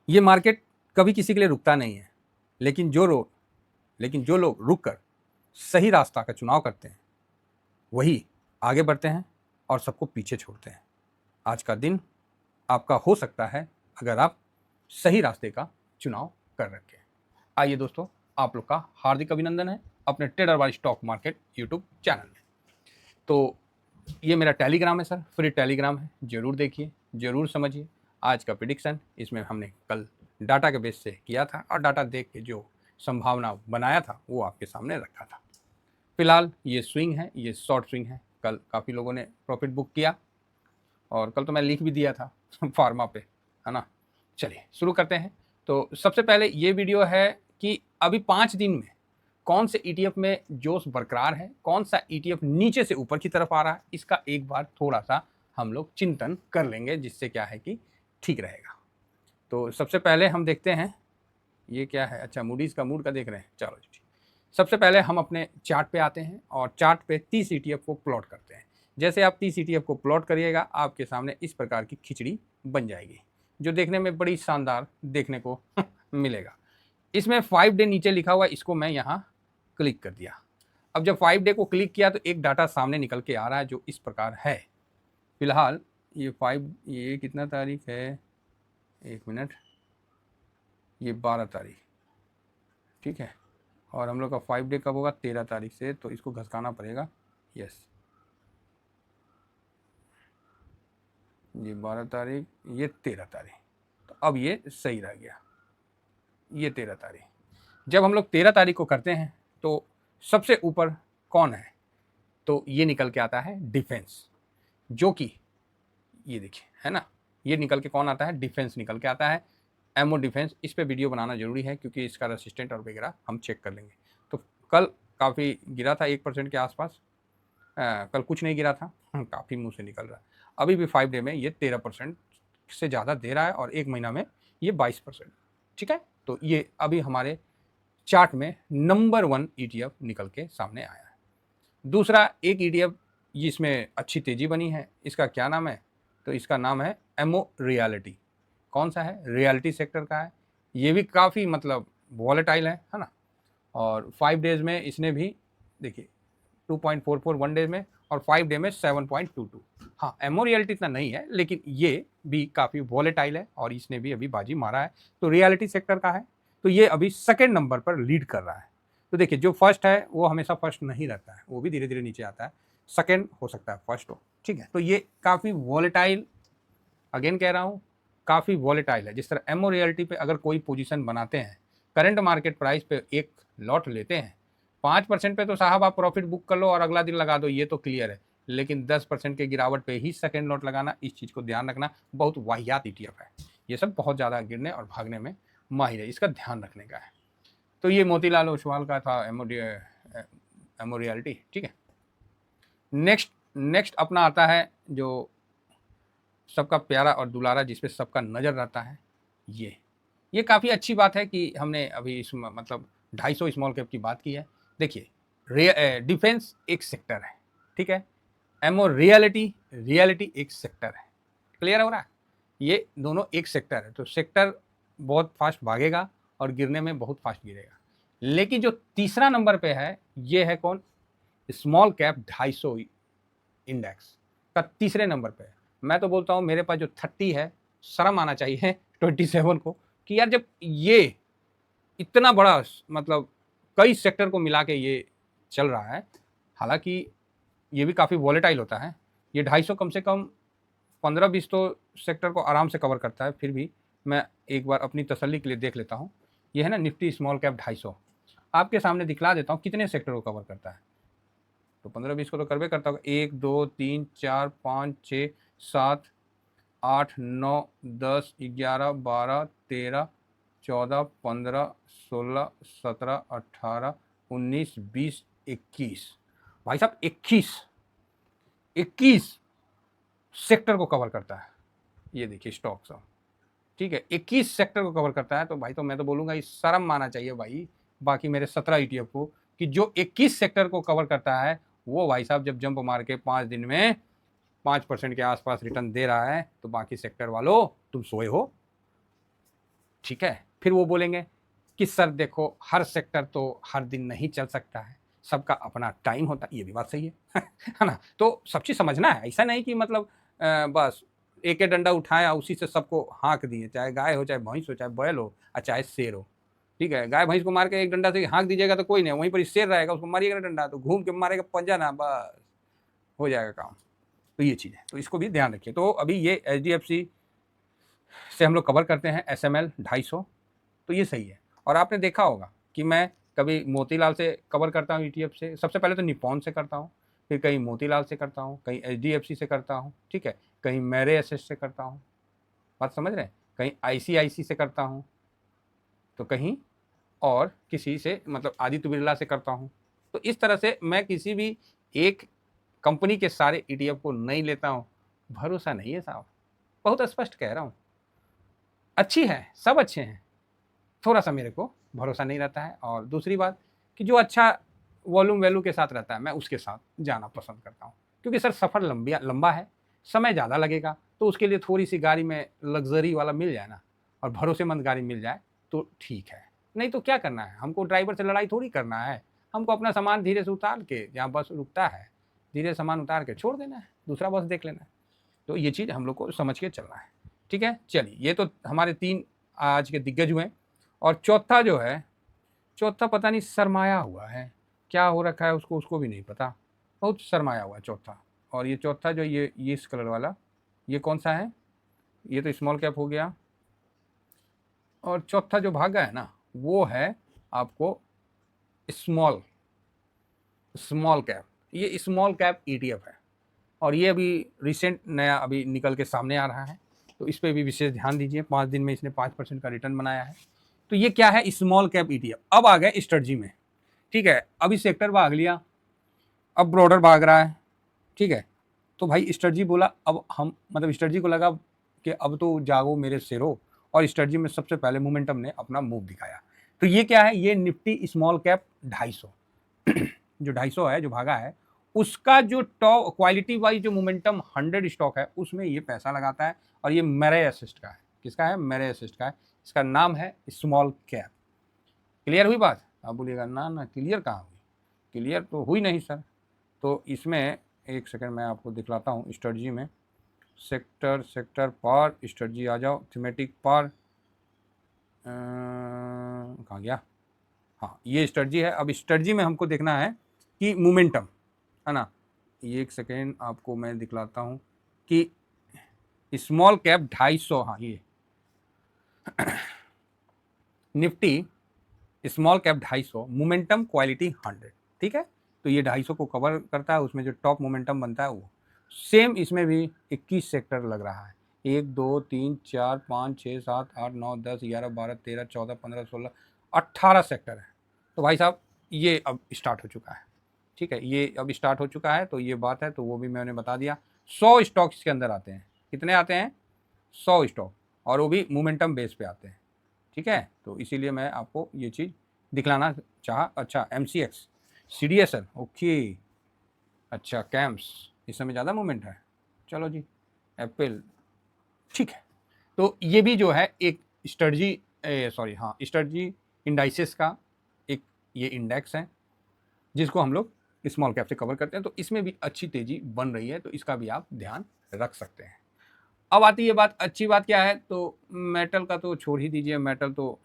ये मार्केट कभी किसी के लिए रुकता नहीं है, लेकिन जो लोग रुक कर सही रास्ता का चुनाव करते हैं वही आगे बढ़ते हैं और सबको पीछे छोड़ते हैं। आज का दिन आपका हो सकता है अगर आप सही रास्ते का चुनाव कर रखें। आइए दोस्तों, आप लोग का हार्दिक अभिनंदन है अपने ट्रेडर वाली स्टॉक मार्केट यूट्यूब चैनल में। तो ये मेरा टेलीग्राम है सर, फ्री टेलीग्राम है, जरूर देखिए, जरूर समझिए। आज का प्रिडिक्शन इसमें हमने कल डाटा के बेस से किया था और डाटा देख के जो संभावना बनाया था वो आपके सामने रखा था। फिलहाल ये स्विंग है, ये शॉर्ट स्विंग है। कल काफ़ी लोगों ने प्रॉफिट बुक किया और कल तो मैं लिख भी दिया था फार्मा पे, है ना। चलिए शुरू करते हैं। तो सबसे पहले ये वीडियो है कि अभी 5 दिन में कौन से ETF में जोश बरकरार है, कौन सा ETF नीचे से ऊपर की तरफ आ रहा है, इसका एक बार थोड़ा सा हम लोग चिंतन कर लेंगे, जिससे क्या है कि ठीक रहेगा। तो सबसे पहले हम देखते हैं ये क्या है। अच्छा, मूडीज़ का मूड का देख रहे हैं, चलो जी। सबसे पहले हम अपने चार्ट पे आते हैं और चार्ट पे 30 ETF को प्लॉट करते हैं। जैसे आप 30 ETF को प्लॉट करिएगा, आपके सामने इस प्रकार की खिचड़ी बन जाएगी, जो देखने में बड़ी शानदार देखने को मिलेगा। इसमें 5 डे नीचे लिखा हुआ, इसको मैं यहाँ क्लिक कर दिया। अब जब 5 डे को क्लिक किया तो एक डाटा सामने निकल के आ रहा है जो इस प्रकार है। फिलहाल ये कितना तारीख है, 1 मिनट, ये 12 तारीख, ठीक है। और हम लोग का 5 डे कब होगा, 13 तारीख से, तो इसको घसकाना पड़ेगा। यस, ये 12 तारीख, ये 13 तारीख, तो अब ये सही रह गया, ये 13 तारीख। जब हम लोग 13 तारीख को करते हैं तो सबसे ऊपर कौन है, तो ये निकल के आता है डिफेंस, जो कि ये देखिए, है ना, ये निकल के कौन आता है, डिफेंस निकल के आता है। एमओ डिफेंस, इस पे वीडियो बनाना जरूरी है क्योंकि इसका रेसिस्टेंट और वगैरह हम चेक कर लेंगे। तो कल काफ़ी गिरा था, 1% के आसपास। कल कुछ नहीं गिरा था, काफ़ी मुंह से निकल रहा है। अभी भी 5 डे में ये 13% से ज़्यादा दे रहा है और 1 महीना में ये 22%, ठीक है। तो ये अभी हमारे चार्ट में नंबर 1 ETF निकल के सामने आया है। दूसरा एक ETF जिसमें अच्छी तेज़ी बनी है, इसका क्या नाम है, तो इसका नाम है एमओ रियलिटी। कौन सा है, रियलिटी सेक्टर का है। ये भी काफ़ी मतलब वॉलेटाइल है ना। और 5 डेज में इसने भी देखिए 2.44 1 डे में, और 5 डे में 7.22। हाँ, एमओ रियलिटी इतना नहीं है, लेकिन ये भी काफ़ी वॉलेटाइल है और इसने भी अभी बाजी मारा है। तो रियलिटी सेक्टर का है, तो ये अभी सेकेंड नंबर पर लीड कर रहा है। तो देखिए, जो फर्स्ट है वो हमेशा फर्स्ट नहीं रहता है, वो भी धीरे धीरे नीचे आता है, सेकेंड हो सकता है फर्स्ट हो, ठीक है। तो ये काफ़ी वॉलेटाइल, अगेन कह रहा हूँ, काफ़ी वॉलेटाइल है। जिस तरह एमओ रियलिटी पे अगर कोई पोजीशन बनाते हैं, करंट मार्केट प्राइस पे एक लॉट लेते हैं, 5% पे तो साहब आप प्रॉफिट बुक कर लो और अगला दिन लगा दो, ये तो क्लियर है। लेकिन 10% के गिरावट पे ही सेकेंड लॉट लगाना, इस चीज़ को ध्यान रखना, बहुत वाहियात ETF है। ये सब बहुत ज़्यादा गिरने और भागने में माहिर है, इसका ध्यान रखने का है। तो ये मोतीलाल ओसवाल का था एमओ रियलिटी, ठीक है। नेक्स्ट अपना आता है जो सबका प्यारा और दुलारा, जिसपे सबका नज़र रहता है, ये काफ़ी अच्छी बात है कि हमने अभी इस मतलब 250 स्मॉल कैप की बात की है। देखिए, डिफेंस एक सेक्टर है, ठीक है। एमओ रियलिटी एक सेक्टर है। क्लियर हो रहा है, ये दोनों एक सेक्टर है। तो सेक्टर बहुत फास्ट भागेगा और गिरने में बहुत फास्ट गिरेगा। लेकिन जो तीसरा नंबर पे है, ये है कौन, स्मॉल कैप 250 इंडेक्स का तीसरे नंबर पे है। मैं तो बोलता हूँ मेरे पास जो 30 है, शर्म आना चाहिए 27 को, कि यार जब ये इतना बड़ा मतलब कई सेक्टर को मिला के ये चल रहा है, हालांकि ये भी काफ़ी वॉलेटाइल होता है। ये 250 कम से कम 15-20 तो सेक्टर को आराम से कवर करता है। फिर भी मैं एक बार अपनी तसल्ली के लिए देख लेता हूँ। ये है ना निफ्टी स्मॉल कैप 250, आपके सामने दिखला देता हूँ कितने सेक्टर को कवर करता है। तो 15-20 को तो करवे करता होगा, 1 2 3 4 5 6 7 8 9 10 11 12 13 14 15 16 17 18 19 20 21, भाई साहब 21 सेक्टर को कवर करता है। ये देखिए स्टॉक सब, ठीक है, 21 सेक्टर को कवर करता है। तो भाई तो मैं तो बोलूँगा ये शर्म माना चाहिए भाई बाकी मेरे 17 ETF को, कि जो 21 सेक्टर को कवर करता है वो भाई साहब जब जंप मार के 5 दिन में 5% के आसपास रिटर्न दे रहा है, तो बाकी सेक्टर वालों तुम सोए हो। ठीक है। फिर वो बोलेंगे कि सर देखो हर सेक्टर तो हर दिन नहीं चल सकता है, सबका अपना टाइम होता है। ये भी बात सही है है ना? तो सब चीज़ समझना है, ऐसा नहीं कि मतलब बस एक ही डंडा उठाया उसी से सबको हाँक दिए, चाहे गाय हो, चाहे भैंस हो, चाहे बैल हो और चाहे शेर हो। ठीक है, गाय भैंस को मार के एक डंडा से हाँक दीजिएगा तो कोई नहीं, वहीं पर शेर रहेगा, उसको मारिएगा ना डंडा तो घूम के मारेगा पंजा ना, बस हो जाएगा काम। तो ये चीज़ है, तो इसको भी ध्यान रखिए। तो अभी ये HDFC से हम लोग कवर करते हैं SML 250, तो ये सही है। और आपने देखा होगा कि मैं कभी मोतीलाल से कवर करता हूँ ETF से, सबसे पहले तो निप्पॉन से करता हूँ, फिर कहीं मोतीलाल से करता हूँ, कहीं HDFC से करता हूँ, ठीक है, कहीं मेरे एसेस से करता हूँ, बात समझ रहे हैं, कहीं ICICI से करता हूँ, तो कहीं और किसी से मतलब आदित्य बिरला से करता हूँ। तो इस तरह से मैं किसी भी एक कंपनी के सारे ETF को नहीं लेता हूँ। भरोसा नहीं है साहब, बहुत स्पष्ट कह रहा हूँ। अच्छी है, सब अच्छे हैं, थोड़ा सा मेरे को भरोसा नहीं रहता है। और दूसरी बात कि जो अच्छा वॉल्यूम वैल्यू के साथ रहता है मैं उसके साथ जाना पसंद करता हूँ, क्योंकि सर सफ़र लंबा है, समय ज़्यादा लगेगा, तो उसके लिए थोड़ी सी गाड़ी में लग्जरी वाला मिल जाए ना और भरोसेमंद गाड़ी मिल जाए तो ठीक है। नहीं तो क्या करना है, हमको ड्राइवर से लड़ाई थोड़ी करना है, हमको अपना सामान धीरे से उतार के जहाँ बस रुकता है धीरे सामान उतार के छोड़ देना है, दूसरा बस देख लेना है। तो ये चीज़ हम लोग को समझ के चलना है। ठीक है, चलिए ये तो हमारे 3 आज के दिग्गज हुए। और चौथा जो है, चौथा पता नहीं सरमाया हुआ है, क्या हो रखा है उसको, उसको भी नहीं पता, बहुत सरमाया हुआ है चौथा। और ये चौथा जो ये इस कलर वाला, ये कौन सा है? ये तो स्मॉल कैप हो गया। और चौथा जो भागा है ना वो है आपको स्मॉल स्मॉल कैप। ये स्मॉल कैप ETF है और ये अभी रिसेंट नया अभी निकल के सामने आ रहा है, तो इस पर भी विशेष ध्यान दीजिए। 5 दिन में इसने 5% का रिटर्न बनाया है। तो ये क्या है? Small cap ETF। अब आ गए स्ट्रेटजी में, ठीक है, अभी सेक्टर भाग लिया, अब ब्रॉडर भाग रहा है, ठीक है। तो भाई स्ट्रेटजी बोला, अब हम मतलब स्ट्रेटजी को लगा कि अब तो जागो मेरे शेरो, और स्ट्रेटजी में सबसे पहले मोमेंटम ने अपना मूव दिखाया। तो ये क्या है? ये निफ्टी स्मॉल कैप 250 जो 250 है जो भागा है, उसका जो टॉप क्वालिटी वाइज जो मोमेंटम 100 स्टॉक है उसमें ये पैसा लगाता है। और ये मेरे असिस्ट का है। किसका है? मेरे असिस्ट का है। इसका नाम है स्मॉल कैप। क्लियर हुई बात? आप बोलिएगा ना ना क्लियर कहाँ हुई? क्लियर तो हुई नहीं सर। तो इसमें एक सेकंड मैं आपको दिखलाता हूँ स्ट्रेटजी में, सेक्टर पार स्ट्रेटजी आ जाओ, थीमेटिक पार कहाँ गया? हाँ ये स्ट्रेटजी है। अब स्ट्रेटजी में हमको देखना है कि मोमेंटम है ना, ये एक सेकेंड आपको मैं दिखलाता हूँ कि स्मॉल कैप 250, हाँ ये Nifty small cap 250 momentum quality 100, ठीक है। तो ये 250 को कवर करता है, उसमें जो टॉप मोमेंटम बनता है वो सेम इसमें भी 21 सेक्टर लग रहा है। 1 2 3 4 5 6 7 8 9 10 11 12 13 14 15 16 18 सेक्टर है। तो भाई साहब ये अब स्टार्ट हो चुका है, ठीक है, ये अब स्टार्ट हो चुका है। तो ये बात है, तो वो भी मैंने बता दिया। 100 स्टॉक इसके अंदर आते हैं। कितने आते हैं? 100 स्टॉक, और वो भी मोमेंटम बेस पे आते हैं, ठीक है। तो इसीलिए मैं आपको ये चीज़ दिखलाना चाहा। अच्छा MCX CDSL ओके, अच्छा कैम्प्स इस समय ज़्यादा मूवमेंट है, चलो जी एप्पल, ठीक है। तो ये भी जो है एक स्ट्रेटजी सॉरी हाँ स्ट्रेटजी इंडाइसेस का एक ये इंडेक्स है जिसको हम लोग स्मॉल कैप से कवर करते हैं। तो इसमें भी अच्छी तेजी बन रही है, तो इसका भी आप ध्यान रख सकते हैं। अब आती है बात, अच्छी बात क्या है? तो मेटल का तो छोड़ ही दीजिए, मेटल तो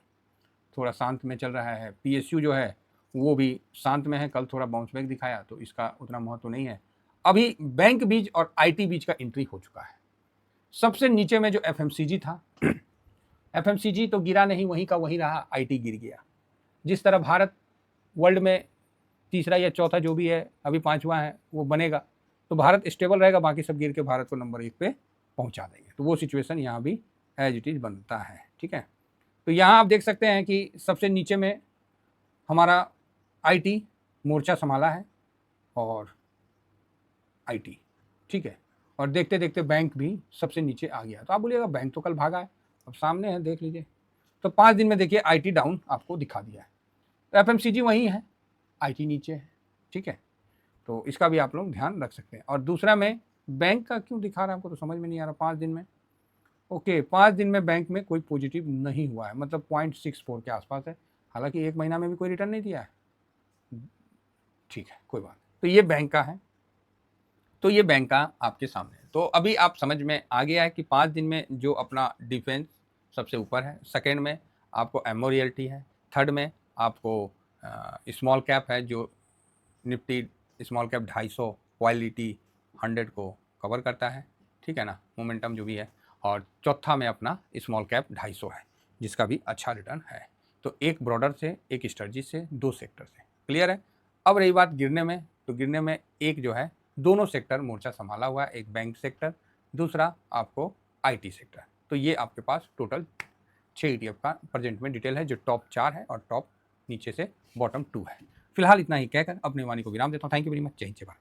थोड़ा शांत में चल रहा है। PSU जो है वो भी शांत में है, कल थोड़ा बाउंस बैक दिखाया तो इसका उतना महत्व नहीं है। अभी बैंक बीज और IT बीज का एंट्री हो चुका है। सबसे नीचे में जो FMCG था FMCG तो गिरा नहीं, वहीं का वहीं रहा, IT गिर गया। जिस तरह भारत वर्ल्ड में तीसरा या चौथा जो भी है, अभी 5वां है वो बनेगा, तो भारत स्टेबल रहेगा, बाकी सब गिर के भारत को नंबर 1 पे पहुंचा देंगे। तो वो सिचुएशन यहाँ भी एज इट इज़ बनता है, ठीक है। तो यहाँ आप देख सकते हैं कि सबसे नीचे में हमारा IT मोर्चा संभाला है, और IT, ठीक है। और देखते देखते बैंक भी सबसे नीचे आ गया। तो आप बोलिएगा बैंक तो कल भागा है, अब सामने है देख लीजिए। तो 5 दिन में देखिए IT डाउन आपको दिखा दिया है। तो FMCG वहीं है, IT नीचे है, ठीक है। तो इसका भी आप लोग ध्यान रख सकते हैं। और दूसरा में बैंक का क्यों दिखा रहा है हमको तो समझ में नहीं आ रहा 5 दिन में। ओके 5 दिन में बैंक में कोई पॉजिटिव नहीं हुआ है, मतलब 0.64 के आसपास है, हालांकि 1 महीना में भी कोई रिटर्न नहीं दिया है। ठीक है, कोई बात। तो ये बैंक का है, तो ये बैंक का आपके सामने है। तो अभी आप समझ में आ गया है कि 5 दिन में जो अपना डिफेंस सबसे ऊपर है, सेकेंड में आपको एमओ रियल्टी है, थर्ड में आपको स्मॉल कैप है जो निफ्टी स्मॉल कैप 250 क्वालिटी 100 को कवर करता है, ठीक है ना, मोमेंटम जो भी है, और चौथा में अपना स्मॉल कैप 250 है जिसका भी अच्छा रिटर्न है। तो एक ब्रॉडर से, एक स्ट्रेटजी से, 2 सेक्टर से, क्लियर है। अब रही बात गिरने में, तो गिरने में एक जो है दोनों सेक्टर मोर्चा संभाला हुआ है, एक बैंक सेक्टर, दूसरा आपको आईटी सेक्टर। तो ये आपके पास टोटल 6 ETF का प्रेजेंट में डिटेल है, जो टॉप 4 है और टॉप नीचे से बॉटम 2 है। फिलहाल इतना ही कहकर अपनी वाणी को विराम देता हूँ। Thank you very much. जय हिंद, जय भारत।